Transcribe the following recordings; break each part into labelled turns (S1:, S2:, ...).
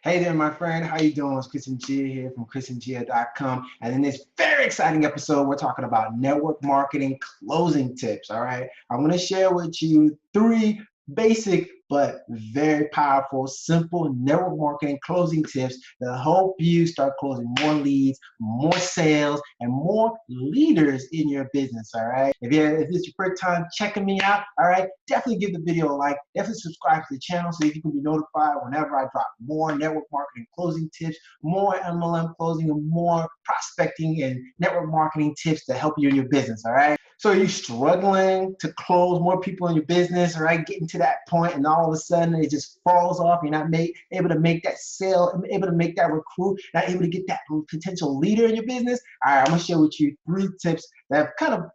S1: Hey there, my friend. How you doing? It's Chris Njigha here from chrisandjigha.com. And in this very exciting episode, we're talking about network marketing closing tips, all right? I'm going to share with you three basic but very powerful, simple network marketing closing tips that help you start closing more leads, more sales, and more leaders in your business, all right? If this is your first time checking me out, all right, definitely give the video a like, definitely subscribe to the channel so you can be notified whenever I drop more network marketing closing tips, more MLM closing, and more prospecting and network marketing tips to help you in your business, all right? So are you struggling to close more people in your business, right? Getting to that point and all of a sudden it just falls off. You're not able to make that sale, able to make that recruit, not able to get that potential leader in your business. All right, I'm gonna share with you three tips that have kind of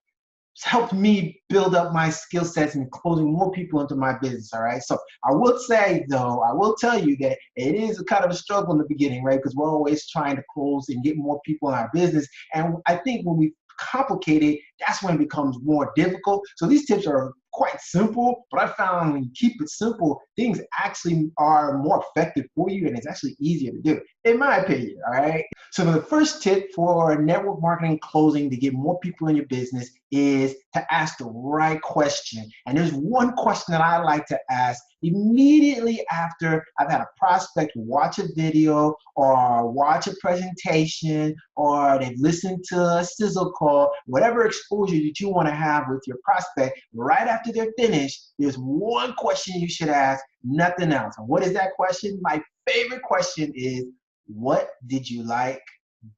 S1: helped me build up my skill sets and closing more people into my business, all right? So I will say, though, I will tell you that it is a kind of a struggle in the beginning, right? Because we're always trying to close and get more people in our business. And I think when we complicate it, that's when it becomes more difficult. So these tips are quite simple, but I found when you keep it simple, things actually are more effective for you and it's actually easier to do, in my opinion, all right? So the first tip for network marketing closing to get more people in your business is to ask the right question. And there's one question that I like to ask immediately after I've had a prospect watch a video or watch a presentation or they've listened to a sizzle call, whatever exposure that you want to have with your prospect. Right after they're finished, there's one question you should ask, nothing else. And what is that question? My favorite question is, what did you like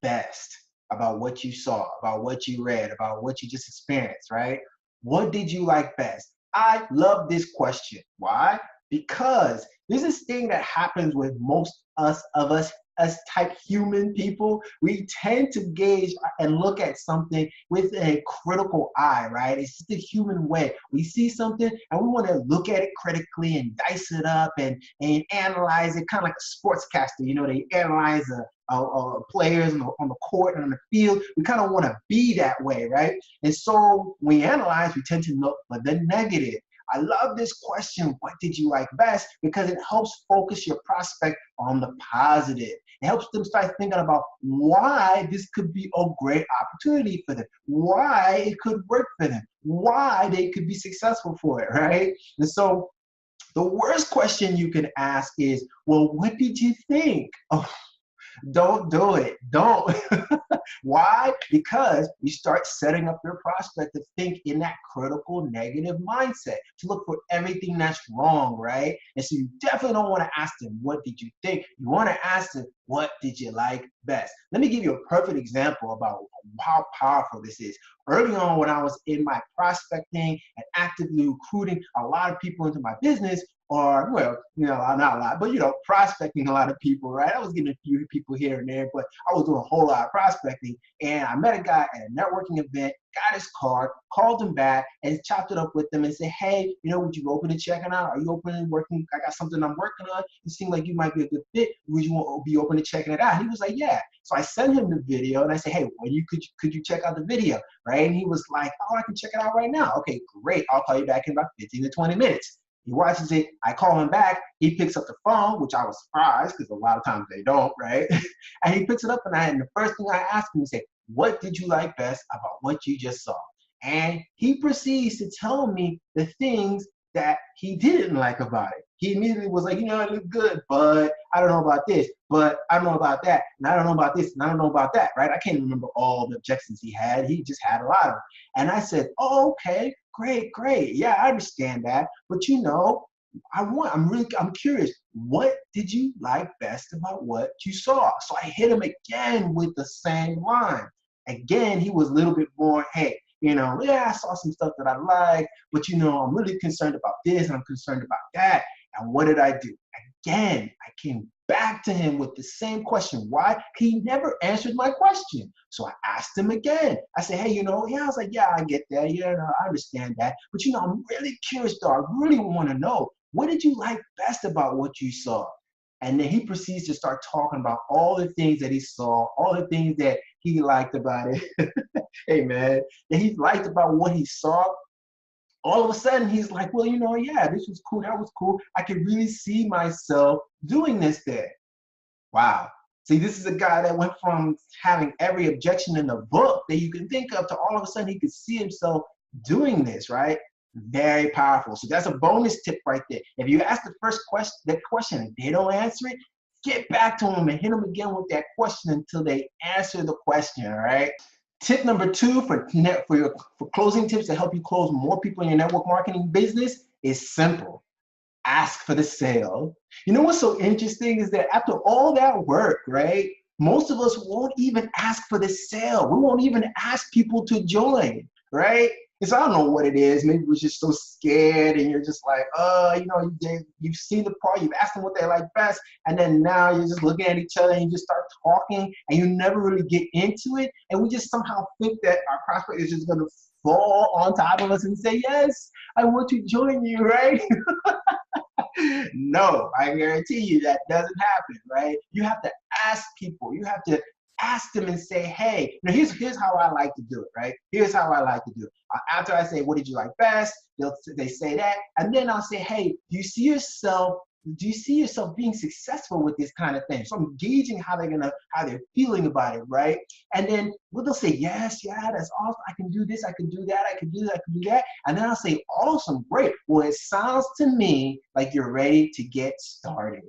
S1: best about what you saw, about what you read, about what you just experienced, right? What did you like best? I love this question. Why? Because this is thing that happens with most of us as type human people. We tend to gauge and look at something with a critical eye, right? It's just the human way. We see something and we want to look at it critically and dice it up and analyze it, kind of like a sportscaster. You know, they analyze players on the court and on the field. We kind of want to be that way, right? And so when we analyze, we tend to look for the negative. I love this question, what did you like best? Because it helps focus your prospect on the positive. It helps them start thinking about why this could be a great opportunity for them, why it could work for them, why they could be successful for it, right? And so the worst question you can ask is, well, what did you think? Oh, don't do it. Don't. Why? Because you start setting up your prospect to think in that critical negative mindset, to look for everything that's wrong, right? And so you definitely don't want to ask them, what did you think? You want to ask them, what did you like best? Let me give you a perfect example about how powerful this is. Early on when I was in my prospecting and actively recruiting a lot of people into my business, or, well, you know, not a lot, but, you know, prospecting a lot of people, right? I was getting a few people here and there, but I was doing a whole lot of prospecting. And I met a guy at a networking event, got his card, called him back, and chopped it up with him and said, hey, you know, would you be open to checking out? Are you open to working? I got something I'm working on. It seemed like you might be a good fit. Would you be open to checking it out? He was like, yeah. So I sent him the video and I said, hey, when could you check out the video, right? And he was like, oh, I can check it out right now. Okay, great. I'll call you back in about 15 to 20 minutes. He watches it. I call him back. He picks up the phone, which I was surprised because a lot of times they don't, right? And he picks it up and the first thing I asked him is, say, what did you like best about what you just saw? And he proceeds to tell me the things that he didn't like about it. He immediately was like, you know, it looked good, but I don't know about this, but I don't know about that, and I don't know about this, and I don't know about that, right? I can't remember all the objections he had. He just had a lot of them. And I said, oh, okay, great, great. Yeah, I understand that. But you know, I'm curious, what did you like best about what you saw? So I hit him again with the same line. Again, he was a little bit more, hey, you know, yeah, I saw some stuff that I like, but you know, I'm really concerned about this and I'm concerned about that. And what did I do? Again, I came back to him with the same question. Why? He never answered my question. So I asked him again. I said, hey, you know, yeah, I was like, yeah, I get that. Yeah, no, I understand that. But you know, I'm really curious though. I really want to know, what did you like best about what you saw? And then he proceeds to start talking about all the things that he saw, all the things that he liked about it. Hey man, that he liked about what he saw. All of a sudden he's like, well, you know, yeah, this was cool, that was cool. I could really see myself doing this there. Wow. See, this is a guy that went from having every objection in the book that you can think of to all of a sudden he could see himself doing this, right? Very powerful. So that's a bonus tip right there. If you ask the first question, that question, and they don't answer it, get back to them and hit them again with that question until they answer the question, all right? Tip number two for closing tips to help you close more people in your network marketing business is simple. Ask for the sale. You know what's so interesting is that after all that work, right, most of us won't even ask for the sale. We won't even ask people to join, right? And so I don't know what it is. Maybe we're just so scared and you're just like, you've seen the part, you've asked them what they like best, and then now you're just looking at each other and you just start talking and you never really get into it. And we just somehow think that our prospect is just gonna fall on top of us and say, yes, I want to join you, right? No, I guarantee you that doesn't happen, right? You have to ask people. You have to ask them and say, hey, now here's how I like to do it, right? Here's how I like to do it. After I say, what did you like best? They say that, and then I'll say, hey, do you see yourself being successful with this kind of thing? So I'm gauging how they're feeling about it, right? And then they'll say, yes, yeah, that's awesome. I can do this, I can do that, I can do that, I can do that. And then I'll say, awesome, great. Well, it sounds to me like you're ready to get started.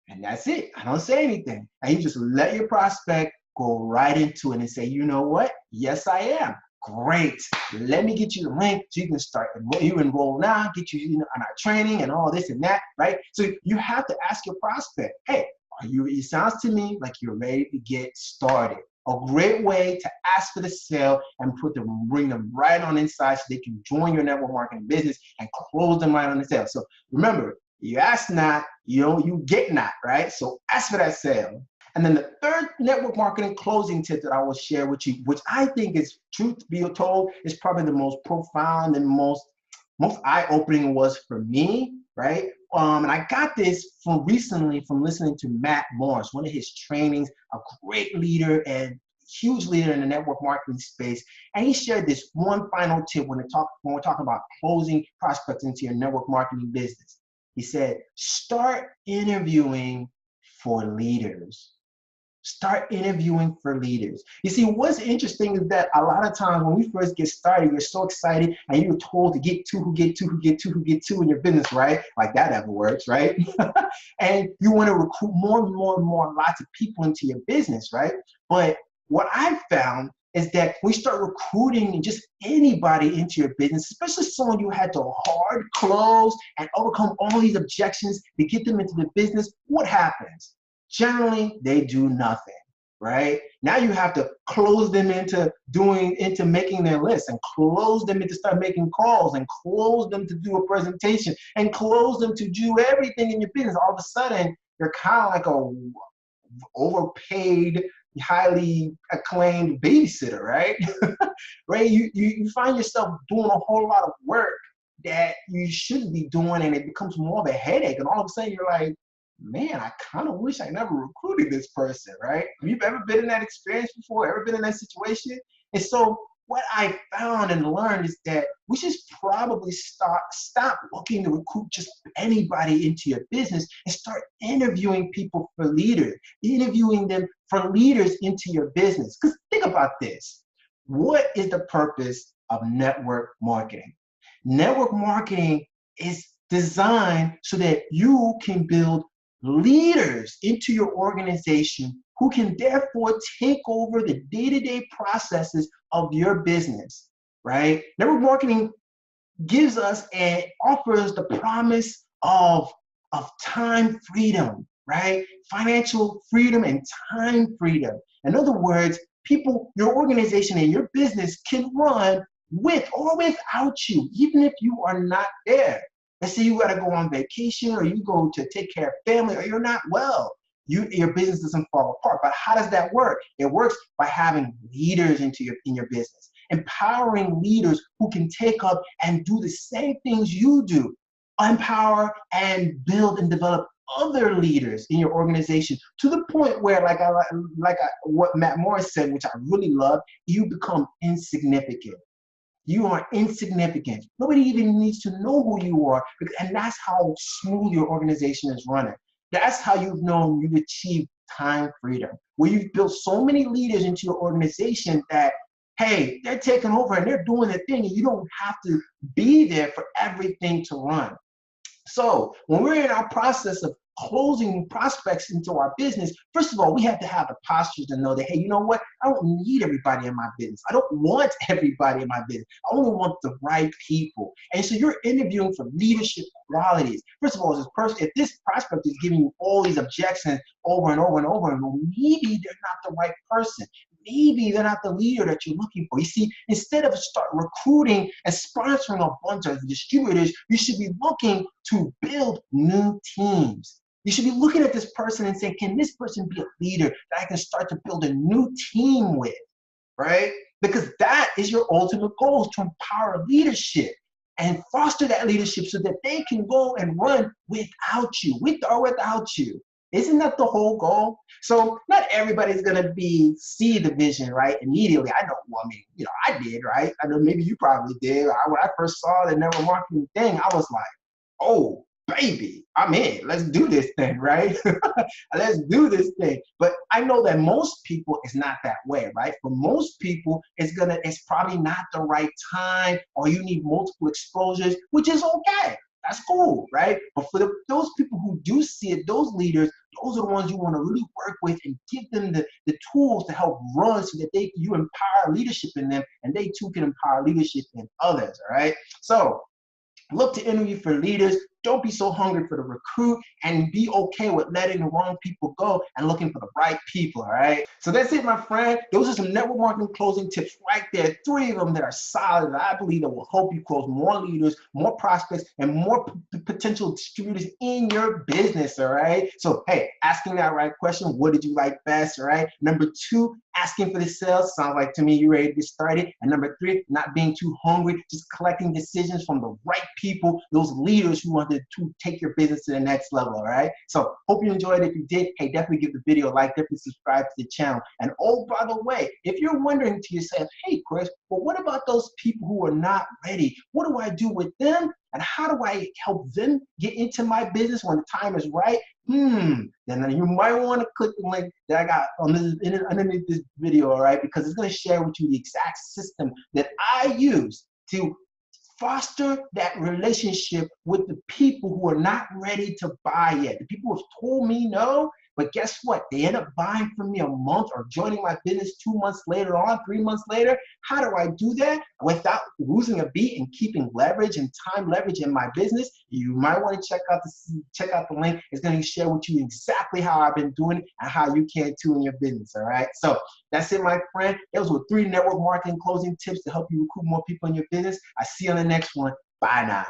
S1: And that's it. I don't say anything. And you just let your prospect go right into it and say, you know what? Yes, I am. Great. Let me get you the link so you can start. You enroll now, get you on our training and all this and that, right? So you have to ask your prospect, hey, it sounds to me like you're ready to get started. A great way to ask for the sale and bring them right on inside so they can join your network marketing business and close them right on the sale. So remember, you ask not, you get not, right? So ask for that sale. And then the third network marketing closing tip that I will share with you, which I think is, truth be told, is probably the most profound and most eye-opening was for me, right? And I got this recently from listening to Matt Morris, one of his trainings, a great leader and huge leader in the network marketing space. And he shared this one final tip when we're talking about closing prospects into your network marketing business. He said, start interviewing for leaders. Start interviewing for leaders. You see, what's interesting is that a lot of times when we first get started, you're so excited and you're told to get two in your business, right? Like that ever works, right? And you want to recruit more and more and more lots of people into your business, right? But what I found is that we start recruiting just anybody into your business, especially someone you had to hard close and overcome all these objections to get them into the business. What happens? Generally, they do nothing, right? Now you have to close them into making their list and close them into start making calls and close them to do a presentation and close them to do everything in your business. All of a sudden, you're kind of like a overpaid, highly acclaimed babysitter, right? Right? You find yourself doing a whole lot of work that you shouldn't be doing, and it becomes more of a headache. And all of a sudden, you're like, man, I kind of wish I never recruited this person, right? Have you ever been in that experience before? Ever been in that situation? And so what I found and learned is that we should probably stop looking to recruit just anybody into your business and start interviewing people for leaders, interviewing them for leaders into your business. Because think about this. What is the purpose of network marketing? Network marketing is designed so that you can build leaders into your organization who can therefore take over the day-to-day processes of your business, right? Network marketing gives us and offers the promise of time freedom, right? Financial freedom and time freedom. In other words, your organization and your business can run with or without you, even if you are not there. Let's say you got to go on vacation or you go to take care of family or you're not well. Your business doesn't fall apart. But how does that work? It works by having leaders in your business, empowering leaders who can take up and do the same things you do, empower and build and develop other leaders in your organization to the point where, what Matt Morris said, which I really love, you become insignificant. You are insignificant. Nobody even needs to know who you are, and that's how smooth your organization is running. That's how you've known you've achieved time freedom, where you've built so many leaders into your organization that, hey, they're taking over and they're doing their thing, and you don't have to be there for everything to run. So when we're in our process of closing prospects into our business, first of all, we have to have the posture to know that, hey, you know what? I don't need everybody in my business. I don't want everybody in my business. I only want the right people. And so you're interviewing for leadership qualities. First of all, if this prospect is giving you all these objections over and over and over, and maybe they're not the right person. Maybe they're not the leader that you're looking for. You see, instead of start recruiting and sponsoring a bunch of distributors, you should be looking to build new teams. You should be looking at this person and saying, can this person be a leader that I can start to build a new team with, right? Because that is your ultimate goal, is to empower leadership and foster that leadership so that they can go and run without you, with or without you. Isn't that the whole goal? So not everybody's gonna see the vision, right, immediately. I know, well, I mean, you know, I did, right? I know maybe you probably did. When I first saw the network marketing thing, I was like, oh, baby, I'm in. Let's do this thing, right? Let's do this thing. But I know that most people it's not that way, right? For most people, it's probably not the right time, or you need multiple exposures, which is okay. That's cool, right? But for those people who do see it, those leaders, those are the ones you want to really work with and give them the tools to help run so that you empower leadership in them, and they too can empower leadership in others, all right? So look to interview for leaders. Don't be so hungry for the recruit, and be okay with letting the wrong people go and looking for the right people, all right? So that's it, my friend. Those are some network marketing closing tips right there. 3 of them that are solid, that I believe that will help you close more leaders, more prospects, and more potential distributors in your business, all right? So, hey, asking that right question, what did you like best, all right? Number 2, asking for the sales. Sounds like to me you're ready to get started. And number 3, not being too hungry, just collecting decisions from the right people, those leaders who want to take your business to the next level, all right? So hope you enjoyed it. If you did, hey, definitely give the video a like, definitely subscribe to the channel. And oh, by the way, if you're wondering to yourself, hey, Chris, well, what about those people who are not ready? What do I do with them? And how do I help them get into my business when the time is right? Then you might want to click the link that I got underneath this video, all right? Because it's going to share with you the exact system that I use to foster that relationship with the people who are not ready to buy yet. The people who have told me no, but guess what? They end up buying from me a month or joining my business 2 months later on, 3 months later. How do I do that without losing a beat and keeping leverage and time leverage in my business? You might want to check out the link. It's going to share with you exactly how I've been doing it and how you can too in your business, all right? So that's it, my friend. Those were 3 network marketing closing tips to help you recruit more people in your business. I see you on the next one. Bye now.